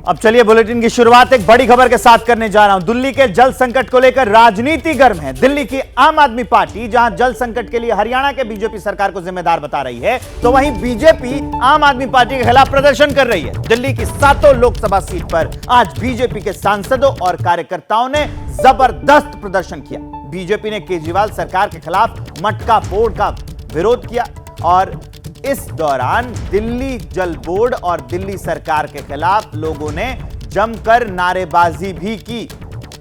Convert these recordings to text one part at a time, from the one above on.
अब चलिए बुलेटिन की शुरुआत एक बड़ी खबर के साथ करने जा रहा हूं। दिल्ली के जल संकट को लेकर राजनीति गर्म है। दिल्ली की आम आदमी पार्टी जहां जल संकट के लिए हरियाणा के बीजेपी सरकार को जिम्मेदार बता रही है, तो वहीं बीजेपी आम आदमी पार्टी के खिलाफ प्रदर्शन कर रही है। दिल्ली की 7 लोकसभा सीट पर आज बीजेपी के सांसदों और कार्यकर्ताओं ने जबरदस्त प्रदर्शन किया। बीजेपी ने केजरीवाल सरकार के खिलाफ मटका फोड़ का विरोध किया और इस दौरान दिल्ली जल बोर्ड और दिल्ली सरकार के खिलाफ लोगों ने जमकर नारेबाजी भी की।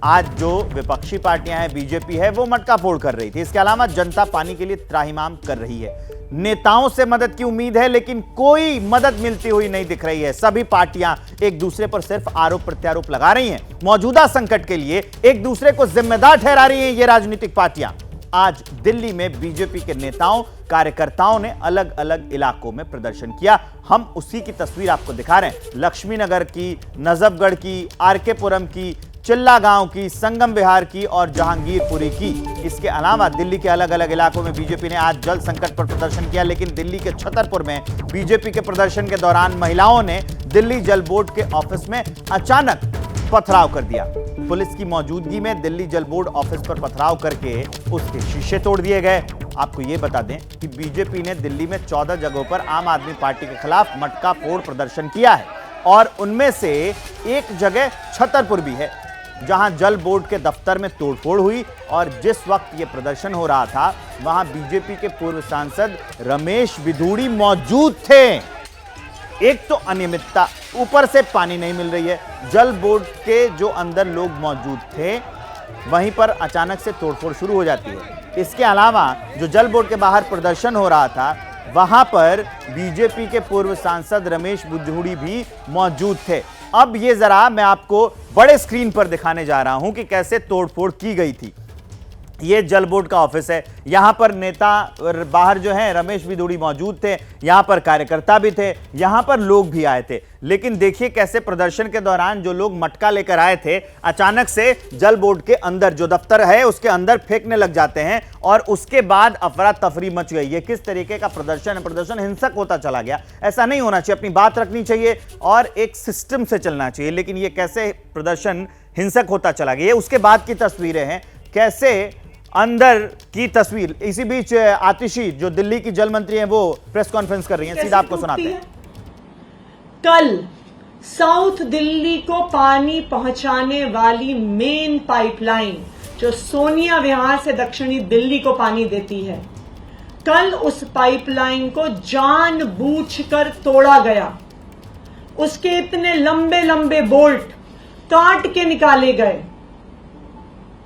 आज जो विपक्षी पार्टियां हैं, बीजेपी है, वो मटका फोड़ कर रही थी। इसके अलावा जनता पानी के लिए त्राहिमाम कर रही है। नेताओं से मदद की उम्मीद है, लेकिन कोई मदद मिलती हुई नहीं दिख रही है। सभी पार्टियां एक दूसरे पर सिर्फ आरोप प्रत्यारोप लगा रही हैं। मौजूदा संकट के लिए एक दूसरे को जिम्मेदार ठहरा रही हैं ये राजनीतिक पार्टियां। आज दिल्ली में बीजेपी के नेताओं कार्यकर्ताओं ने अलग अलग इलाकों में प्रदर्शन किया। हम उसी की तस्वीर आपको दिखा रहे हैं। लक्ष्मी नगर की, नजफगढ़ की, आरके पुरम की, चिल्ला गांव की, संगम विहार की और जहांगीरपुरी की। इसके अलावा दिल्ली के अलग अलग इलाकों में बीजेपी ने आज जल संकट पर प्रदर्शन किया। लेकिन दिल्ली के छतरपुर में बीजेपी के प्रदर्शन के दौरान महिलाओं ने दिल्ली जल बोर्ड के ऑफिस में अचानक पथराव कर दिया। पुलिस की मौजूदगी में दिल्ली जल बोर्ड ऑफिस पर पथराव करके उसके शीशे तोड़ दिए गए। आपको यह बता दें कि बीजेपी ने दिल्ली में 14 जगहों पर आम आदमी पार्टी के खिलाफ मटका फोड़ प्रदर्शन किया है और उनमें से एक जगह छतरपुर भी है, जहां जल बोर्ड के दफ्तर में तोड़फोड़ हुई। और जिस वक्त यह प्रदर्शन हो रहा था, वहां बीजेपी के पूर्व सांसद रमेश बिधूड़ी मौजूद थे। एक तो अनियमितता, ऊपर से पानी नहीं मिल रही है। जल बोर्ड के जो अंदर लोग मौजूद थे, वहीं पर अचानक से तोड़फोड़ शुरू हो जाती है। इसके अलावा जो जल बोर्ड के बाहर प्रदर्शन हो रहा था, वहां पर बीजेपी के पूर्व सांसद रमेश बिधूड़ी भी मौजूद थे। अब ये जरा मैं आपको बड़े स्क्रीन पर दिखाने जा रहा हूं कि कैसे तोड़फोड़ की गई थी। ये जल बोर्ड का ऑफिस है। यहां पर नेता बाहर जो हैं रमेश बिधूड़ी मौजूद थे, यहां पर कार्यकर्ता भी थे, यहां पर लोग भी आए थे। लेकिन देखिए कैसे प्रदर्शन के दौरान जो लोग मटका लेकर आए थे, अचानक से जल बोर्ड के अंदर जो दफ्तर है उसके अंदर फेंकने लग जाते हैं और उसके बाद अफरा तफरी मच गई। ये किस तरीके का प्रदर्शन है? प्रदर्शन हिंसक होता चला गया। ऐसा नहीं होना चाहिए, अपनी बात रखनी चाहिए और एक सिस्टम से चलना चाहिए। लेकिन ये कैसे प्रदर्शन हिंसक होता चला गया, उसके बाद की तस्वीरें हैं। कैसे अंदर की तस्वीर। इसी बीच आतिशी जो दिल्ली की जल मंत्री हैं, वो प्रेस कॉन्फ्रेंस कर रही हैं। सीधा आपको सुनाते हैं। कल साउथ दिल्ली को पानी पहुंचाने वाली मेन पाइपलाइन जो सोनिया विहार से दक्षिणी दिल्ली को पानी देती है, कल उस पाइपलाइन को जानबूझकर तोड़ा गया। उसके इतने लंबे लंबे बोल्ट काट के निकाले गए।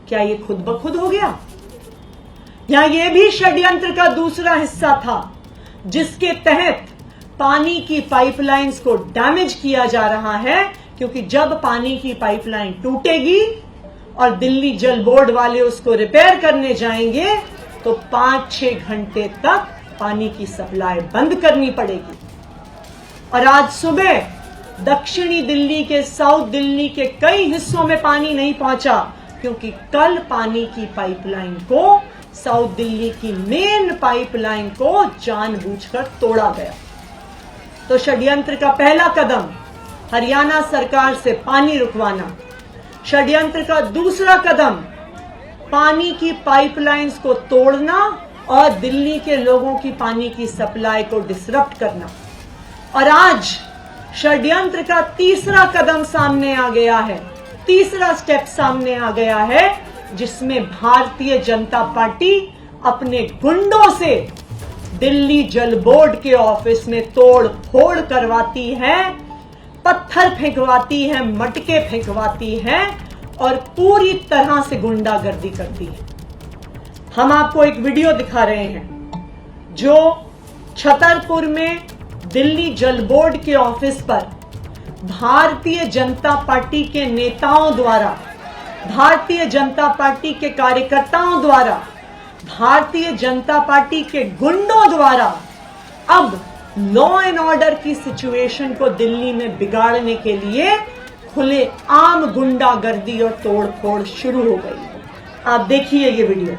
क्या ये खुद ब खुद हो गया? या ये भी षड्यंत्र का दूसरा हिस्सा था, जिसके तहत पानी की पाइपलाइंस को डैमेज किया जा रहा है? क्योंकि जब पानी की पाइपलाइन टूटेगी और दिल्ली जल बोर्ड वाले उसको रिपेयर करने जाएंगे, तो 5-6 घंटे तक पानी की सप्लाई बंद करनी पड़ेगी। और आज सुबह दक्षिणी दिल्ली के, साउथ दिल्ली के कई हिस्सों में पानी नहीं पहुंचा, क्योंकि कल पानी की पाइपलाइन को, साउथ दिल्ली की मेन पाइपलाइन को जानबूझकर तोड़ा गया। तो षड्यंत्र का पहला कदम हरियाणा सरकार से पानी रुकवाना। षड्यंत्र का दूसरा कदम पानी की पाइपलाइंस को तोड़ना और दिल्ली के लोगों की पानी की सप्लाई को डिसरप्ट करना। और आज षड्यंत्र का तीसरा कदम सामने आ गया है, तीसरा स्टेप सामने आ गया है, जिसमें भारतीय जनता पार्टी अपने गुंडों से दिल्ली जल बोर्ड के ऑफिस में तोड़ फोड़ करवाती है, पत्थर फेंकवाती है, मटके फेंकवाती है और पूरी तरह से गुंडागर्दी करती है। हम आपको एक वीडियो दिखा रहे हैं जो छतरपुर में दिल्ली जल बोर्ड के ऑफिस पर भारतीय जनता पार्टी के नेताओं द्वारा, भारतीय जनता पार्टी के कार्यकर्ताओं द्वारा, भारतीय जनता पार्टी के गुंडों द्वारा अब लॉ एंड ऑर्डर की सिचुएशन को दिल्ली में बिगाड़ने के लिए खुले आम गुंडागर्दी और तोड़फोड़ शुरू हो गई है। आप देखिए ये वीडियो।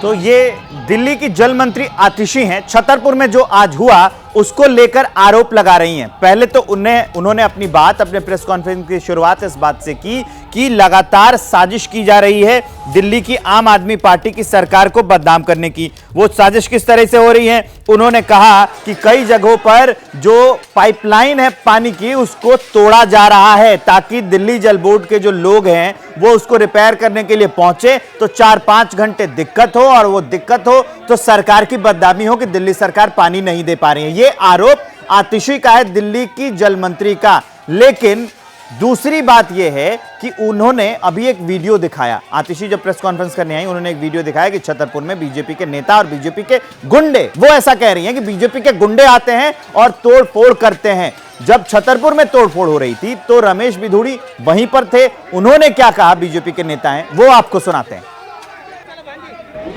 तो ये दिल्ली की जल मंत्री आतिशी हैं, छतरपुर में जो आज हुआ उसको लेकर आरोप लगा रही हैं। पहले तो उन्होंने अपनी बात अपने प्रेस कॉन्फ्रेंस की शुरुआत इस बात से की कि लगातार साजिश की जा रही है दिल्ली की आम आदमी पार्टी की सरकार को बदनाम करने की। वो साजिश किस तरह से हो रही है, उन्होंने कहा कि कई जगहों पर जो पाइपलाइन है पानी की उसको तोड़ा जा रहा है ताकि दिल्ली जल बोर्ड के जो लोग हैं वो उसको रिपेयर करने के लिए पहुंचे तो 4-5 घंटे दिक्कत हो, और वो दिक्कत हो तो सरकार की बदनामी हो कि दिल्ली सरकार पानी नहीं दे पा रही है। ये आरोप आतिशी का है, दिल्ली की जल मंत्री का। लेकिन दूसरी बात यह है कि उन्होंने अभी एक वीडियो दिखाया, आतिशी जब प्रेस कॉन्फ्रेंस करने आई उन्होंने एक वीडियो दिखाया कि छतरपुर में बीजेपी के नेता और बीजेपी के गुंडे, वो ऐसा कह रही हैं कि बीजेपी के गुंडे आते हैं और तोड़फोड़ करते हैं। जब छतरपुर में तोड़फोड़ हो रही थी तो रमेश बिधूड़ी वहीं पर थे, उन्होंने क्या कहा बीजेपी के नेता हैं वो आपको सुनाते हैं।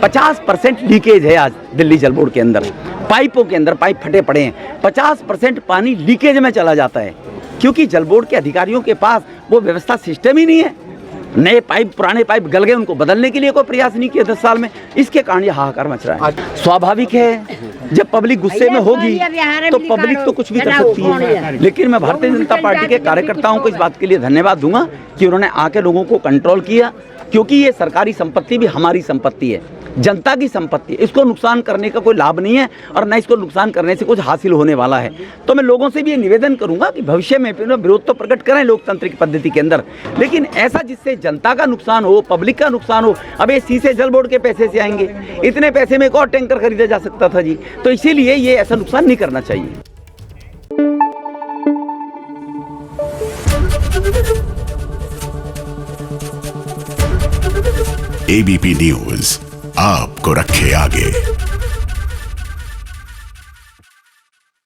50% लीकेज है आज दिल्ली जल बोर्ड के अंदर, पाइपों के अंदर पाइप फटे पड़े हैं। 50% पानी लीकेज में चला जाता है क्योंकि जल बोर्ड के अधिकारियों के पास वो व्यवस्था सिस्टम ही नहीं है। नए पाइप पुराने पाइप गल गए, उनको बदलने के लिए कोई प्रयास नहीं किया 10 साल में। इसके कारण ये हाहाकार मच रहा है। स्वाभाविक है जब पब्लिक गुस्से में होगी तो पब्लिक तो कुछ भी कर सकती है, लेकिन मैं भारतीय जनता पार्टी के कार्यकर्ताओं को इस बात के लिए धन्यवाद दूंगा कि उन्होंने आके लोगों को कंट्रोल किया, क्योंकि ये सरकारी संपत्ति भी हमारी संपत्ति है, जनता की संपत्ति है। इसको नुकसान करने का कोई लाभ नहीं है और न इसको नुकसान करने से कुछ हासिल होने वाला है। तो मैं लोगों से भी ये निवेदन करूंगा कि भविष्य में विरोध तो प्रकट करें लोकतांत्रिक पद्धति के अंदर, लेकिन ऐसा जिससे जनता का नुकसान हो, पब्लिक का नुकसान हो। अब ये सीसे जल बोर्ड के पैसे से आएंगे, इतने पैसे में एक और टैंकर खरीदा जा सकता था जी, तो इसीलिए ये ऐसा नुकसान नहीं करना चाहिए। एबीपी न्यूज आपको रखे आगे।